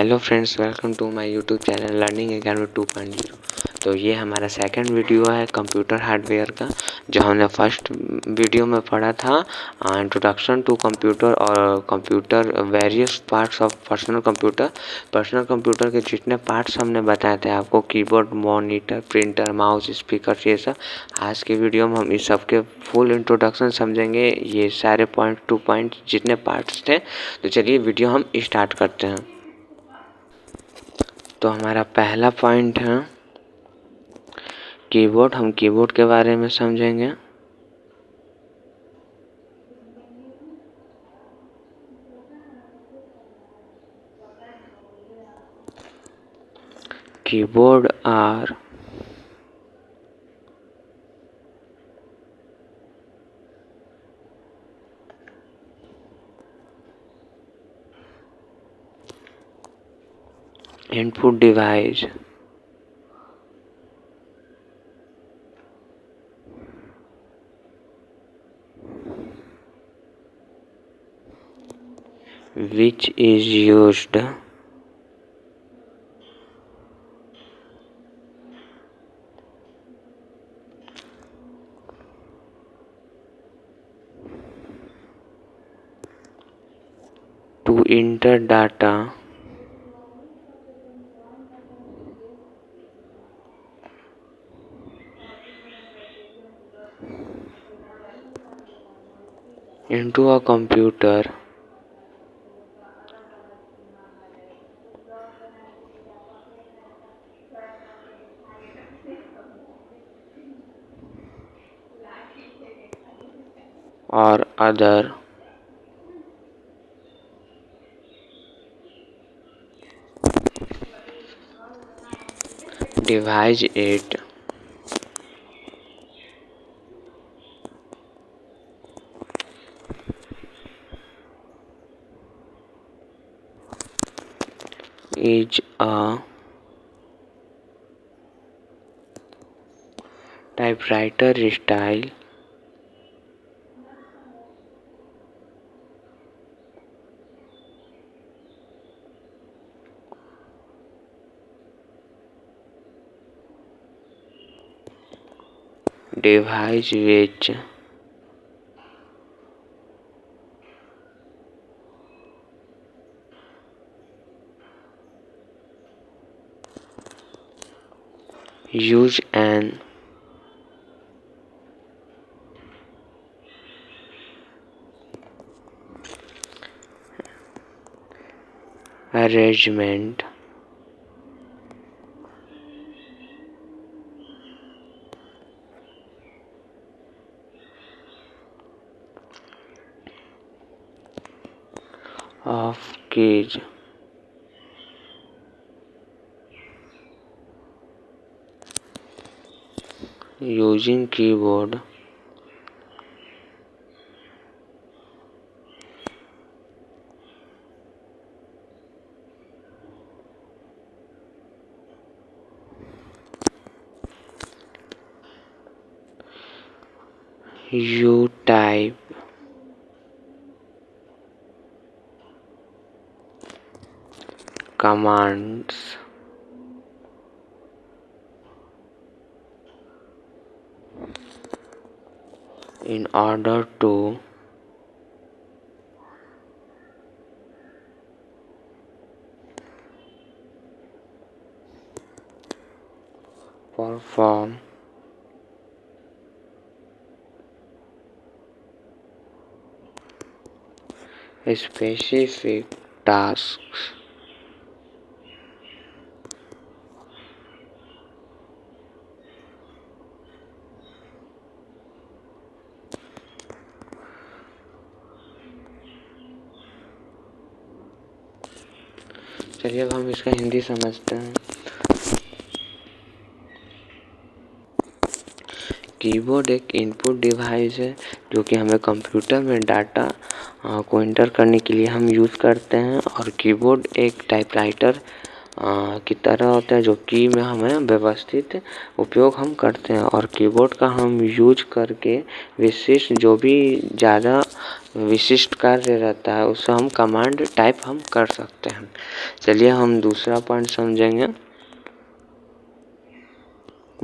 Hello friends, welcome to my YouTube channel learning academy 2.0। तो ये हमारा सेकंड वीडियो है कंप्यूटर हार्डवेयर का। जो हमने फर्स्ट वीडियो में पढ़ा था इंट्रोडक्शन टू कंप्यूटर और computer various parts of personal computer के जितने पार्ट्स हमने बताए थे आपको, keyboard, monitor, printer, mouse, speaker, ये सब। आज के वीडियो में हम इस सब के फुल इंट्रोडक्शन समझेंगे, ये सारे पॉइंट टू पॉइंट जितने पार्ट्स थे। तो चलिए वीडियो हम स्टार्ट करते हैं। तो हमारा पहला पॉइंट है कीबोर्ड। हम कीबोर्ड के बारे में समझेंगे। Keyboard are input device which is used to enter data into a computer or other device. It is a typewriter style device which use an arrangement of keys using keyboard you type commands in order to perform specific tasks. चलिए अब हम इसका हिंदी समझते हैं। Keyboard एक input device है जो कि हमें कंप्यूटर में डाटा को एंटर करने के लिए हम यूज़ करते हैं। और कीबोर्ड एक टाइपराइटर की तरह होता है, जो की में हमें व्यवस्थित उपयोग हम करते हैं। और कीबोर्ड का हम यूज करके विशिष्ट जो भी ज़्यादा विशिष्ट कार्य रहता है उससे हम कमांड टाइप हम कर सकते हैं। चलिए हम दूसरा पॉइंट समझेंगे,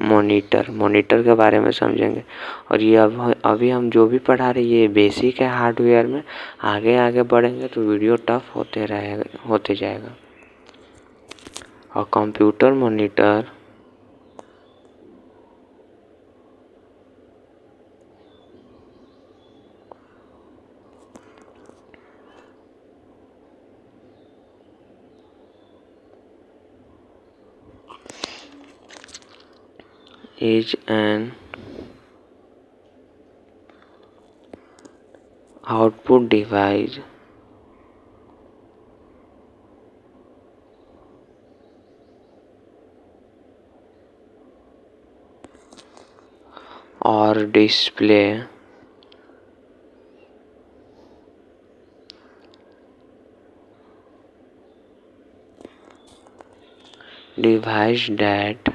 मॉनिटर के बारे में समझेंगे। और ये अभी हम जो भी पढ़ा रहे ये बेसिक है हार्डवेयर में, आगे आगे बढ़ेंगे तो वीडियो टफ होते जाएगा। और computer monitor is an output device or display device that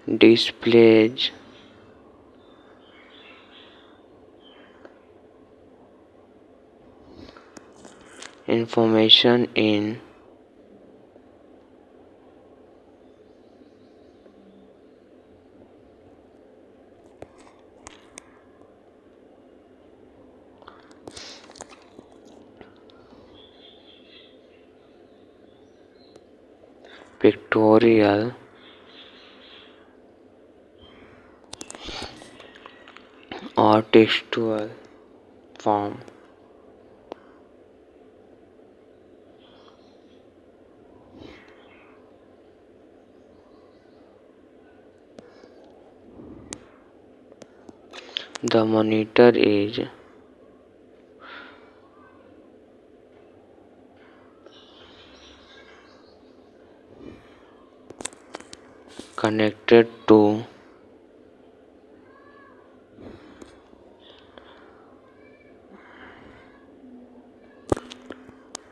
displays information in pictorial or textual form. The monitor is connected to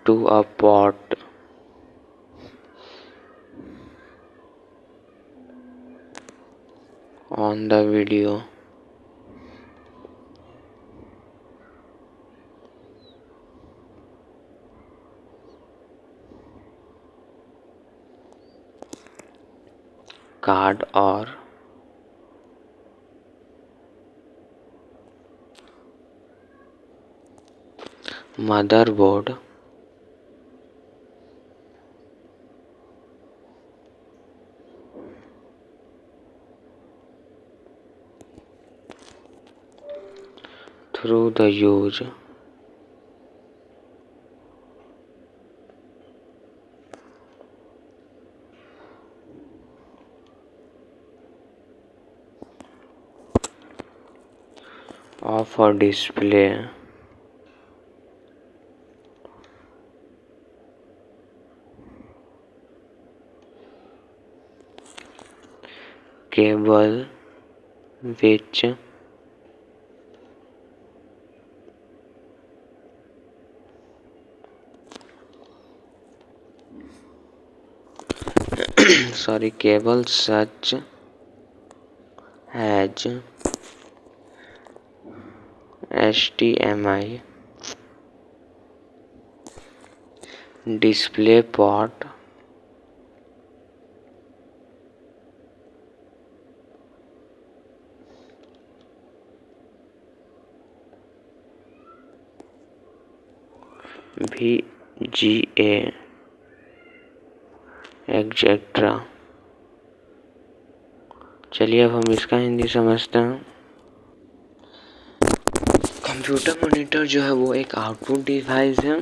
a port on the video. Card or motherboard through the use of a display cable which cable such as HDMI, DisplayPort, VGA, etcetera. चलिए अब हम इसका हिंदी समझते हैं। Computer monitor जो है वो एक आउटपुट डिवाइस है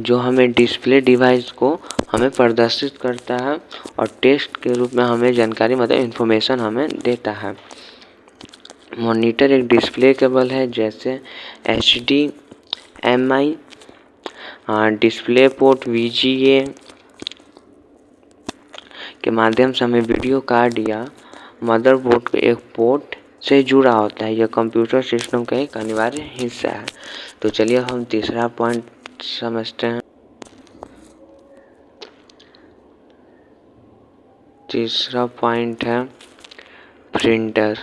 जो हमें डिस्प्ले डिवाइस को हमें प्रदर्शित करता है और टेक्स्ट के रूप में हमें जानकारी मतलब इंफॉर्मेशन हमें देता है। मॉनिटर एक डिस्प्ले केबल है जैसे HDMI, डिस्प्ले पोर्ट VGA के माध्यम से हमें वीडियो कार्ड या मदरबोर्ड को एक पोर्ट से जुड़ा होता है। यह कंप्यूटर सिस्टम का एक अनिवार्य हिस्सा है। तो चलिए अब हम तीसरा पॉइंट समझते हैं। तीसरा पॉइंट है printer.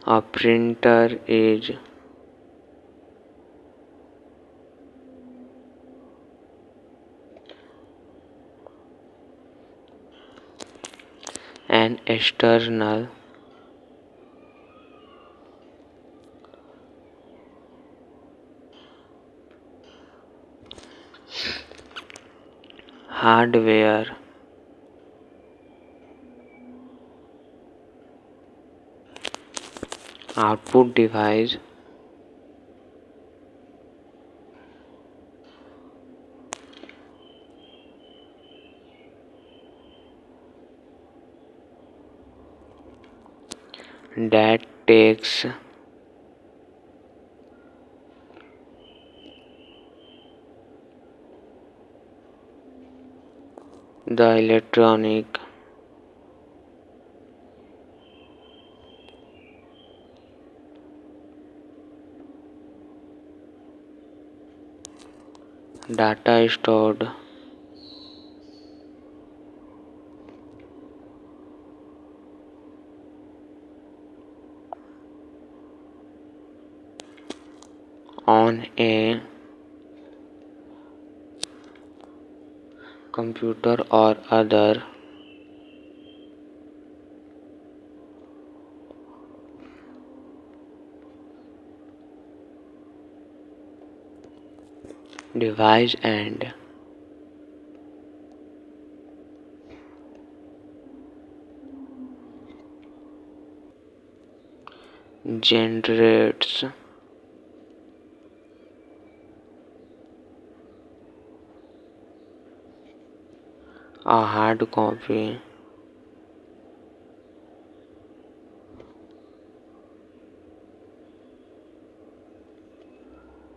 A printer is an external hardware output device that takes the electronic data stored on a computer or other device and generates a hard copy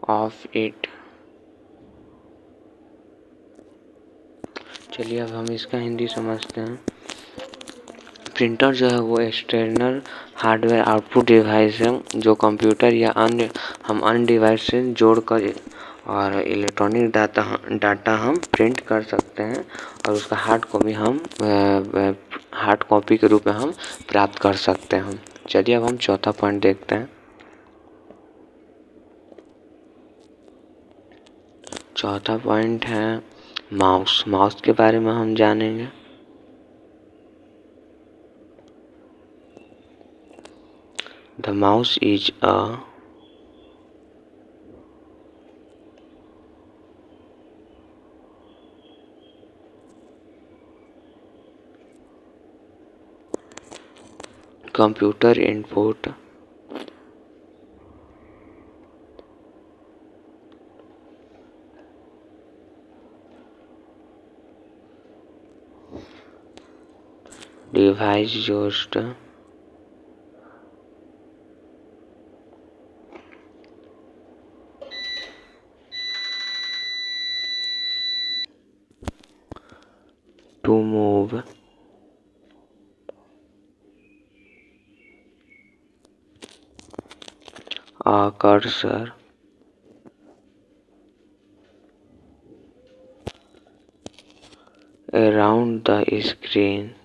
of it। चलिए अब हम इसका हिंदी समझते हैं। प्रिंटर जो है वो एक्सटर्नल हार्डवेयर आउटपुट डिवाइस है जो कंप्यूटर या अन्य डिवाइस से जोड़कर और इलेक्ट्रॉनिक डाटा हम प्रिंट कर सकते हैं और उसका हार्ड कॉपी के रूप में हम प्राप्त कर सकते हैं। चलिए अब हम चौथा पॉइंट देखते हैं। चौथा पॉइंट है माउस। माउस के बारे में हम जानेंगे। The mouse is a computer input device used to move a cursor around the screen.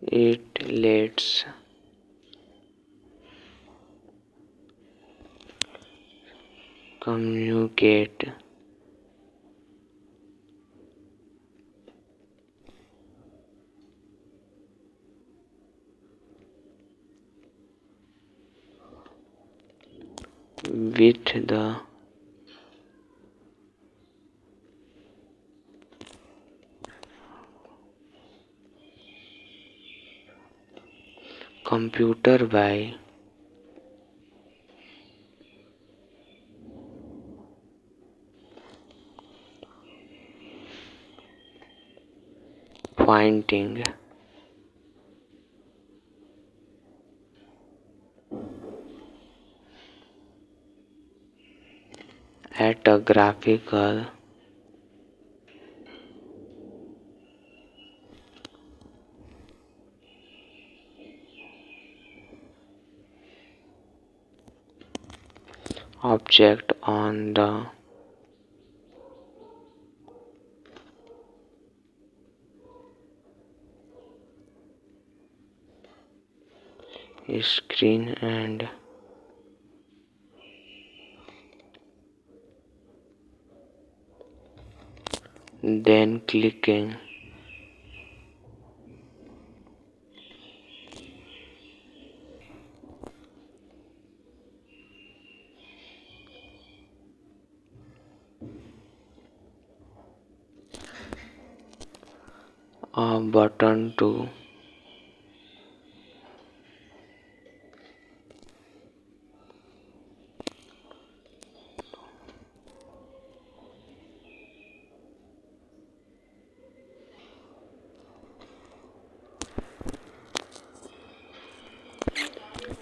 It lets communicate with the computer by pointing at a graphical object on the screen and then clicking a button to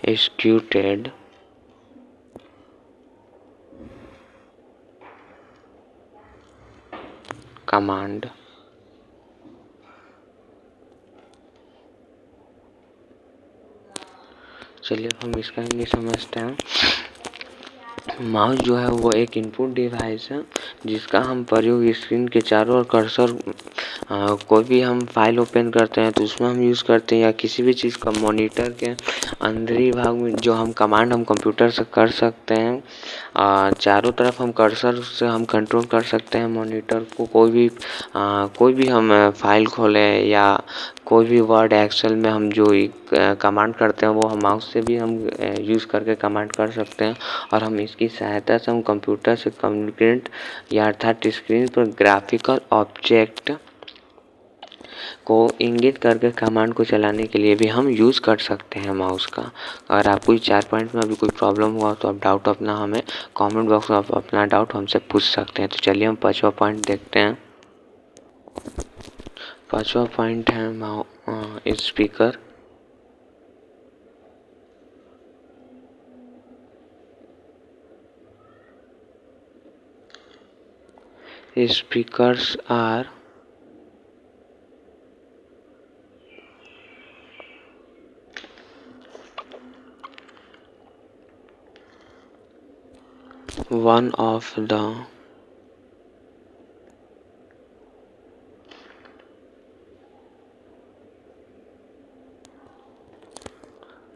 executed command. चलिए अब हम इसका हिंदी समझते हैं। Mouse जो है वो एक इनपुट डिवाइस है जिसका हम प्रयोग स्क्रीन के चारों ओर कर्सर कोई भी हम फाइल ओपन करते हैं तो उसमें हम यूज़ करते हैं, या किसी भी चीज़ का मॉनिटर के अंदरी भाग में जो हम कमांड हम कंप्यूटर से कर सकते हैं। चारों तरफ हम कर्सर से हम कंट्रोल कर सकते हैं मॉनिटर को। कोई भी हम फाइल खोलें या कोई भी वर्ड एक्सेल में हम जो कमांड करते हैं वो हम माउस से भी हम यूज़ करके कमांड कर सकते हैं। और हम इसकी सहायता से हम कंप्यूटर से कम्युनिकेट या अर्थात स्क्रीन पर ग्राफिकल ऑब्जेक्ट को इंगित करके कमांड को चलाने के लिए भी हम यूज़ कर सकते हैं माउस का। अगर आपको 4 पॉइंट में अभी कोई प्रॉब्लम हुआ तो आप डाउट अपना हमें कमेंट बॉक्स में आप अपना डाउट हमसे पूछ सकते हैं। तो चलिए हम 5वां पॉइंट देखते हैं। 5वां पॉइंट है speaker. Speakers are one of the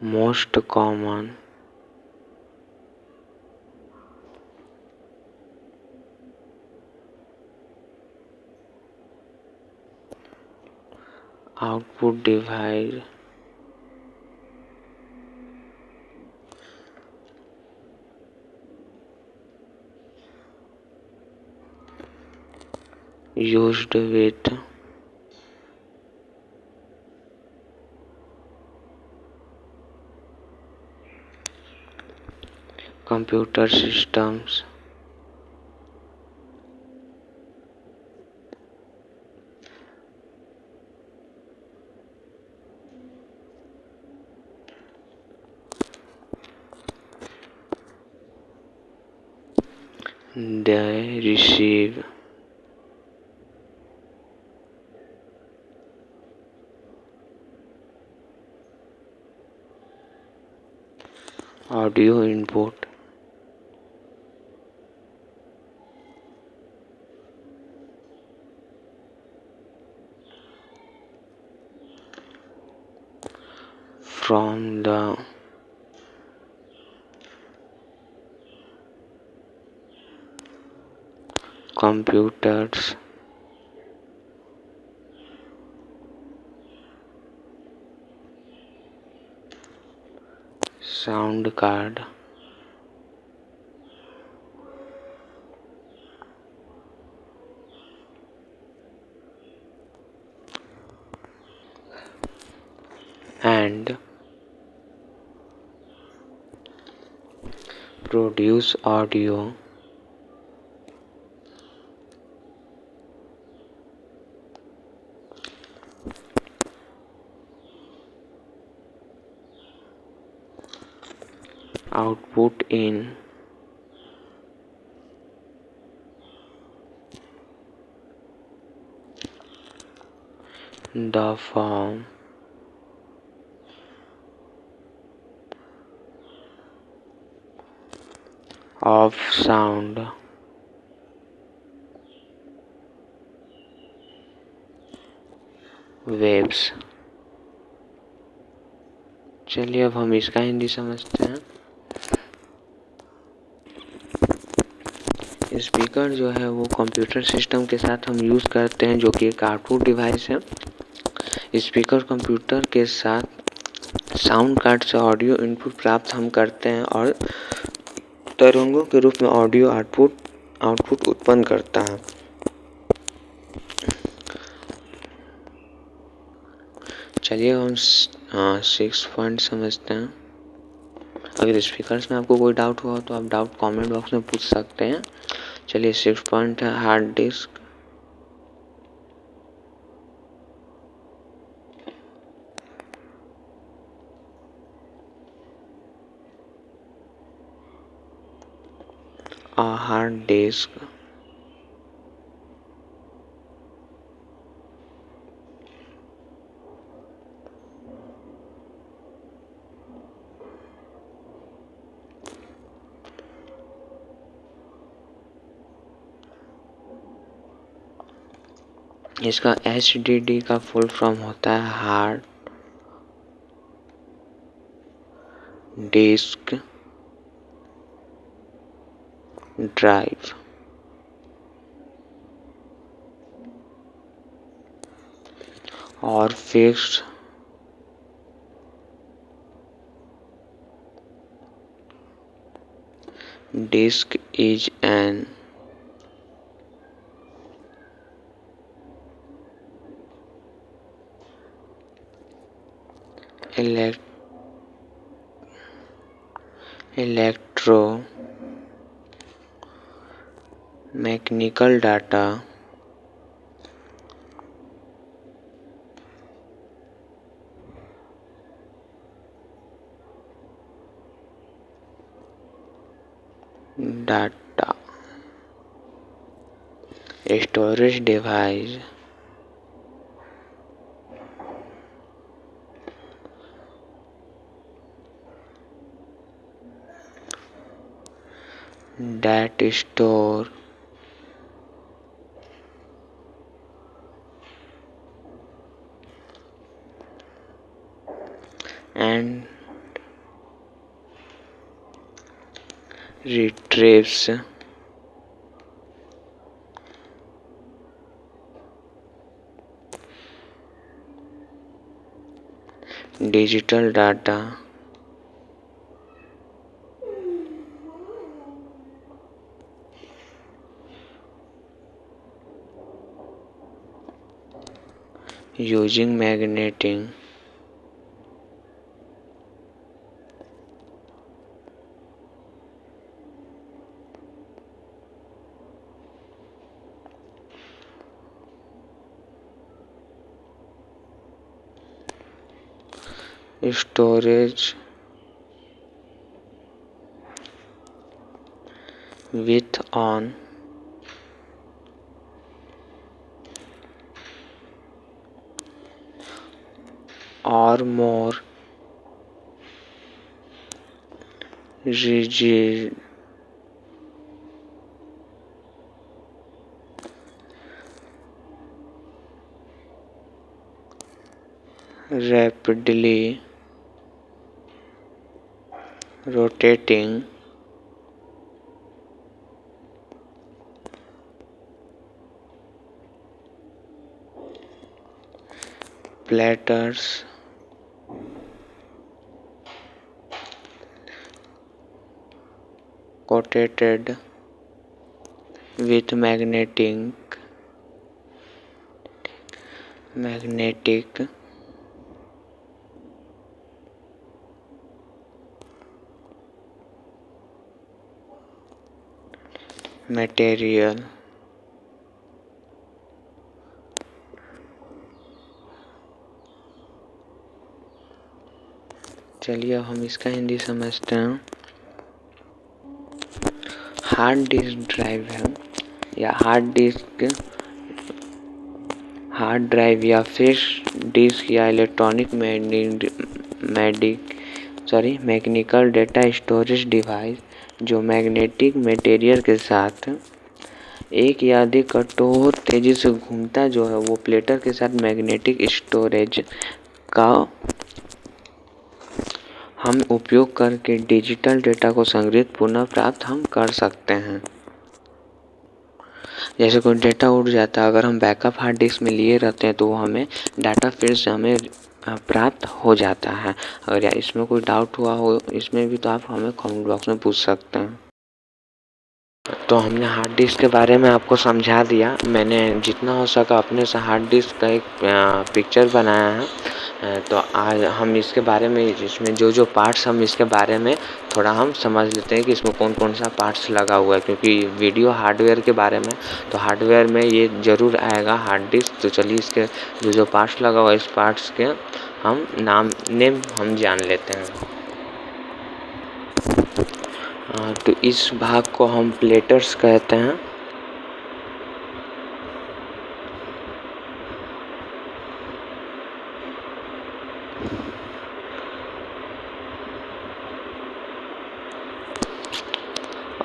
most common output device used with computer systems they receive audio input from the computer's sound card and produce audio output in the form of sound waves। चलिए अब हम इसका हिंदी समझते हैं। Speaker जो है वो computer system के साथ हम यूज़ करते हैं, जो कि एक आउटपुट डिवाइस है। स्पीकर कंप्यूटर के साथ साउंड कार्ड से ऑडियो इनपुट प्राप्त हम करते हैं और तरंगों के रूप में ऑडियो आउटपुट उत्पन्न करता है। चलिए हम 6 पॉइंट समझते हैं। अगर स्पीकर्स में आपको कोई डाउट हुआ तो आप डाउट कमेंट बॉक्स में पूछ सकते हैं। चलिए 6 पॉइंट है हार्ड डिस्क, हार्ड डिस्क इसका HDD का फुल फॉर्म होता है हार्ड डिस्क ड्राइव। और fixed disk is an electromechanical data storage device that store and retrieves digital data using magnetic storage with on or more rigid rapidly rotating platters coated with magnetic material। चलिए अब हम इसका हिंदी समझते हैं। Hard disk drive है या hard drive या फिर डिस्क या electronic mechanical data storage device जो मैग्नेटिक मटेरियल के साथ एक या अधिक कठोर तेजी से घूमता जो है वो प्लेटर के साथ मैग्नेटिक स्टोरेज का हम उपयोग करके डिजिटल डेटा को संग्रहित पुनः प्राप्त हम कर सकते हैं। जैसे कोई डेटा उड़ जाता है, अगर हम बैकअप हार्ड डिस्क में लिए रहते हैं तो वो हमें डाटा फिर से हमें प्राप्त हो जाता है। अगर या इसमें कोई डाउट हुआ हो इसमें भी तो आप हमें कमेंट बॉक्स में पूछ सकते हैं। तो हमने हार्ड डिस्क के बारे में आपको समझा दिया। मैंने जितना हो सका अपने से हार्ड डिस्क का एक पिक्चर बनाया है। तो आज हम इसके बारे में इसमें जो पार्ट्स हम इसके बारे में थोड़ा हम समझ लेते हैं कि इसमें कौन कौन सा पार्ट्स लगा हुआ है, क्योंकि वीडियो हार्डवेयर के बारे में तो हार्डवेयर में ये ज़रूर आएगा हार्ड डिस्क। तो चलिए इसके जो पार्ट्स लगा हुआ है इस पार्ट्स के हम नेम हम जान लेते हैं। तो इस भाग को हम प्लेटर्स कहते हैं।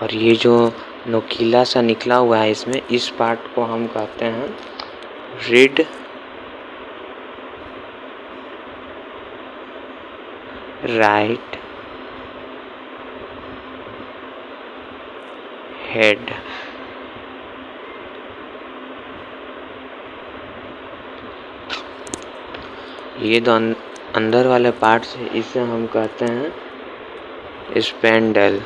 और ये जो नोकीला सा निकला हुआ है इसमें इस पार्ट को हम कहते हैं रीड राइट हेड। ये जो अंदर वाले पार्ट्स है इसे हम कहते हैं स्पेंडल।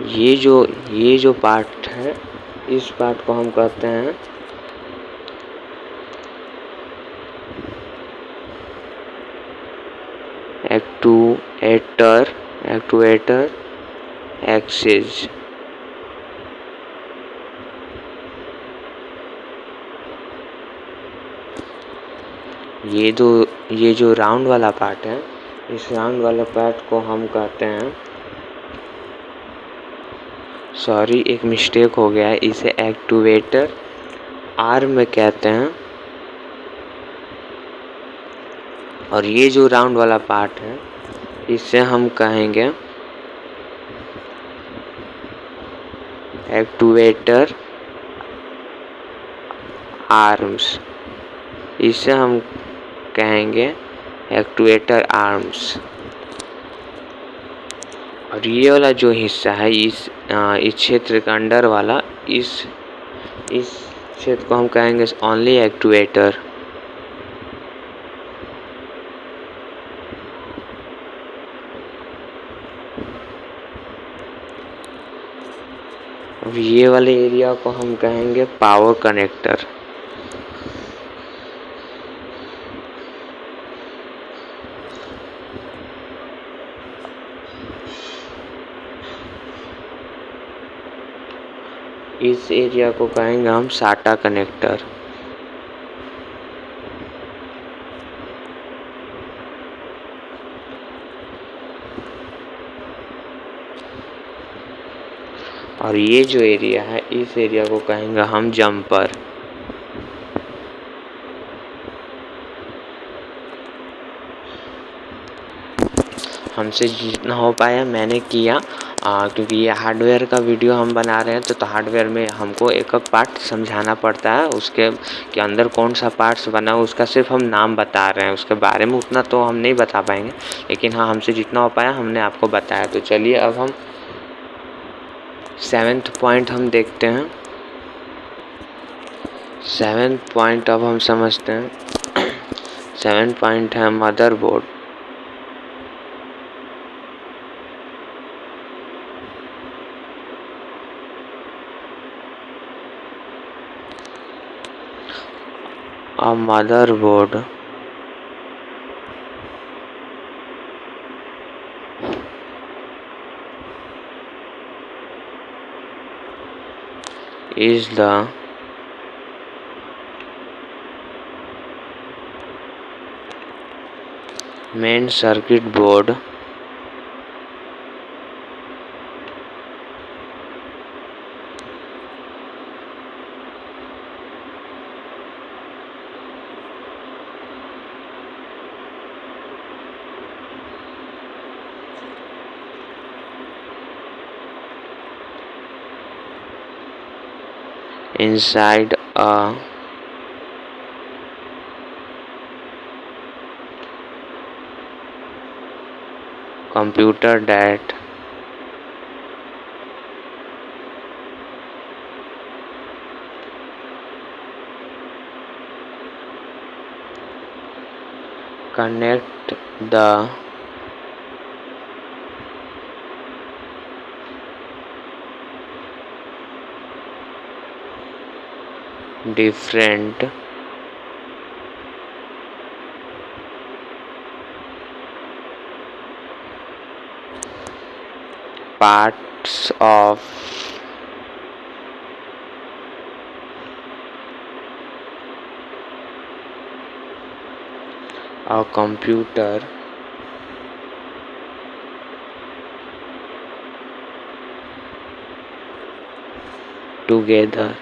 ये जो पार्ट है इस पार्ट को हम कहते हैं एक्टुएटर एक्सिस। ये जो राउंड वाला पार्ट है इस राउंड वाला पार्ट को हम कहते हैं, सॉरी एक मिस्टेक हो गया है, इसे एक्टुएटर आर्म कहते हैं। और ये जो राउंड वाला पार्ट है इसे हम कहेंगे एक्टुएटर आर्म्स। इसे हम कहेंगे एक्टुएटर आर्म्स। और ये वाला जो हिस्सा है इस क्षेत्र का अंडर वाला इस क्षेत्र को हम कहेंगे ओनली एक्टुएटर। अब ये वाले एरिया को हम कहेंगे पावर कनेक्टर। इस एरिया को कहेंगे हम साटा कनेक्टर। और ये जो एरिया है इस एरिया को कहेंगे हम जंपर। हमसे जितना हो पाया मैंने किया, क्योंकि ये हार्डवेयर का वीडियो हम बना रहे हैं तो हार्डवेयर में हमको एक एक पार्ट समझाना पड़ता है। उसके के अंदर कौन सा पार्ट्स बना उसका सिर्फ हम नाम बता रहे हैं, उसके बारे में उतना तो हम नहीं बता पाएंगे, लेकिन हाँ हमसे जितना हो पाया हमने आपको बताया। तो चलिए अब हम 7th पॉइंट हम देखते हैं। 7th पॉइंट अब हम समझते हैं। 7th पॉइंट है motherboard. A motherboard is the main circuit board inside a computer that connect the different parts of a computer together.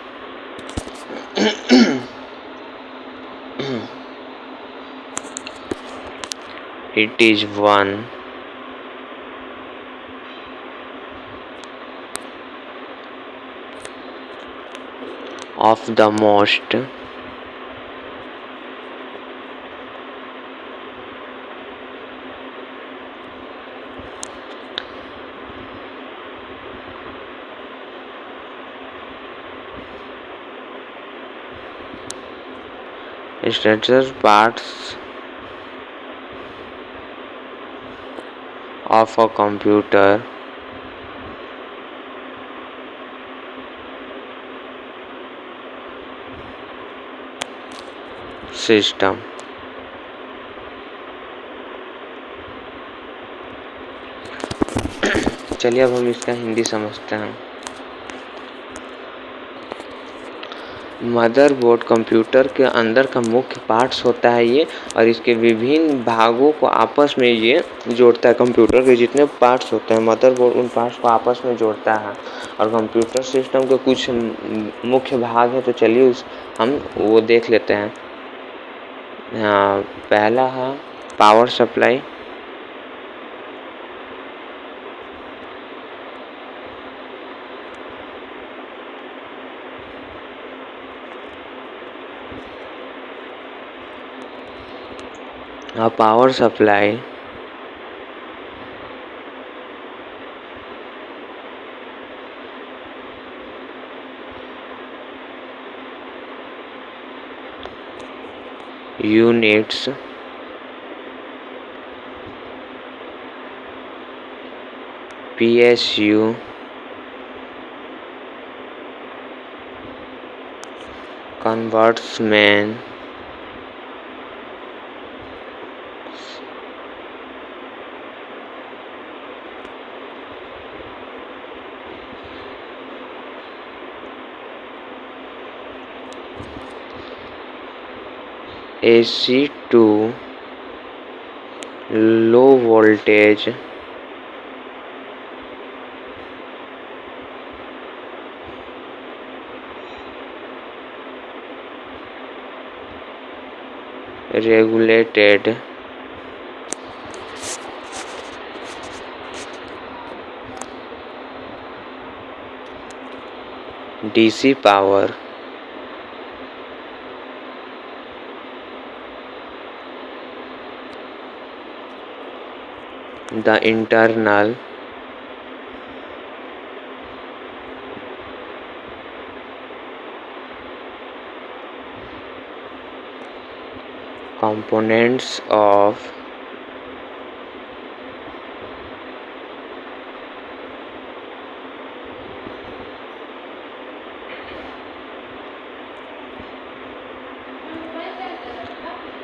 It is one of the most essential parts of a computer system. चलिए अब हम इसका हिंदी समझते हैं। Motherboard computer के अंदर का मुख्य पार्ट्स होता है ये, और इसके विभिन्न भागों को आपस में ये जोड़ता है। कंप्यूटर के जितने पार्ट्स होते हैं मदरबोर्ड उन पार्ट्स को आपस में जोड़ता है। और कंप्यूटर सिस्टम के कुछ मुख्य भाग हैं, तो चलिए हम वो देख लेते हैं। पहला है power supply, power supply units PSU converts main AC to low voltage regulated DC power the internal components of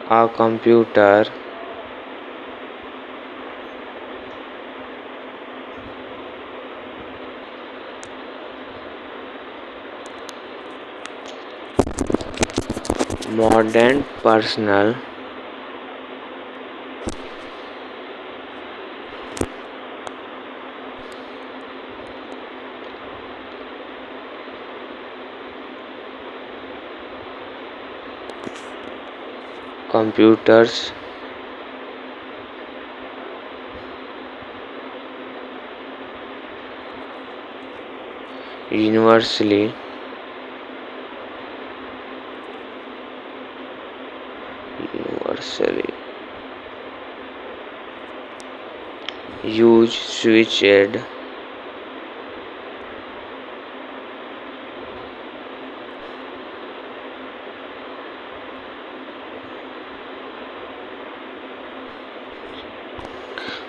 a computer modern personal computers universally used switched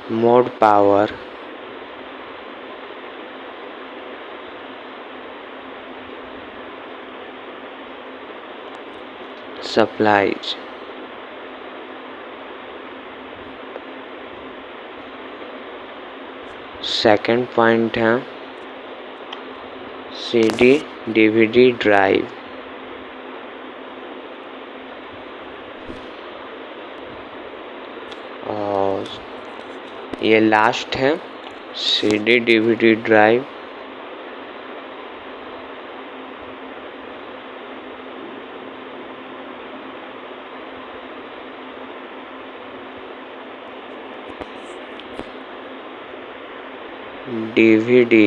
mode power supplies. Second point है CD DVD drive. और ये last है CD DVD drive. DVD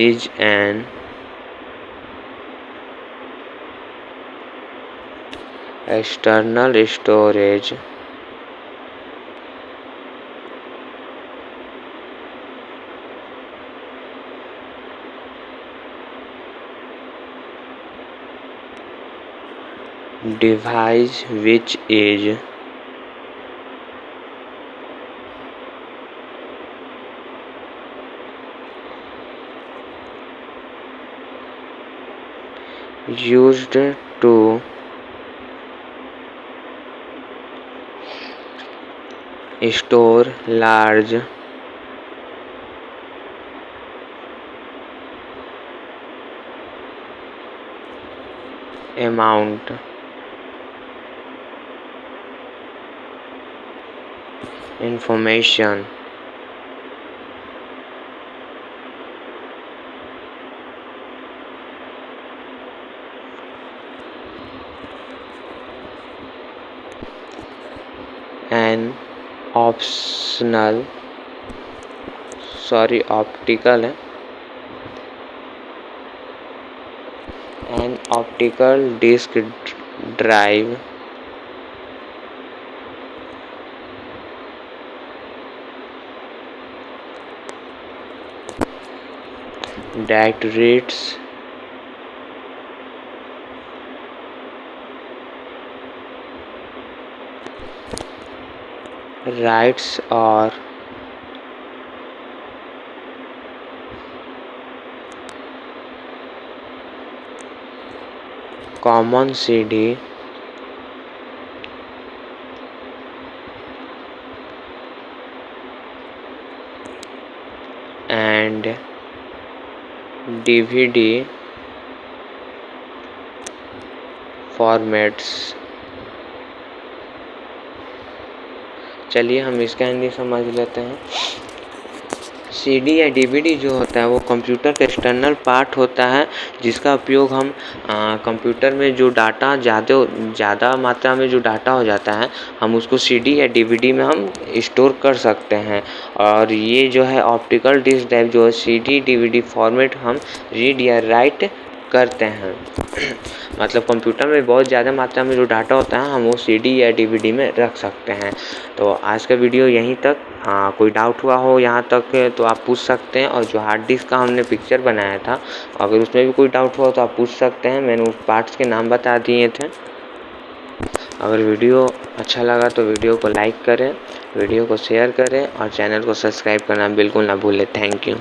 is an external storage device which is used to store large amount information an optical है an optical disk drive that reads writes or common CD and DVD formats। चलिए हम इसका हिंदी समझ लेते हैं। CD या DVD जो होता है वो कंप्यूटर का एक्सटर्नल पार्ट होता है जिसका उपयोग हम कंप्यूटर में जो डाटा ज़्यादा मात्रा में जो डाटा हो जाता है हम उसको CD या DVD में हम स्टोर कर सकते हैं। और ये जो है ऑप्टिकल डिस्क ड्राइव जो है CD DVD फॉर्मेट हम रीड या राइट करते हैं। मतलब कंप्यूटर में बहुत ज़्यादा मात्रा में जो डाटा होता है हम वो CD या DVD में रख सकते हैं। तो आज का वीडियो यहीं तक। कोई डाउट हुआ हो यहाँ तक तो आप पूछ सकते हैं। और जो हार्ड डिस्क का हमने पिक्चर बनाया था अगर उसमें भी कोई डाउट हुआ तो आप पूछ सकते हैं। मैंने उस पार्ट्स के नाम बता दिए थे। अगर वीडियो अच्छा लगा तो वीडियो को लाइक करें, वीडियो को शेयर करें और चैनल को सब्सक्राइब करना बिल्कुल ना भूलें। Thank you.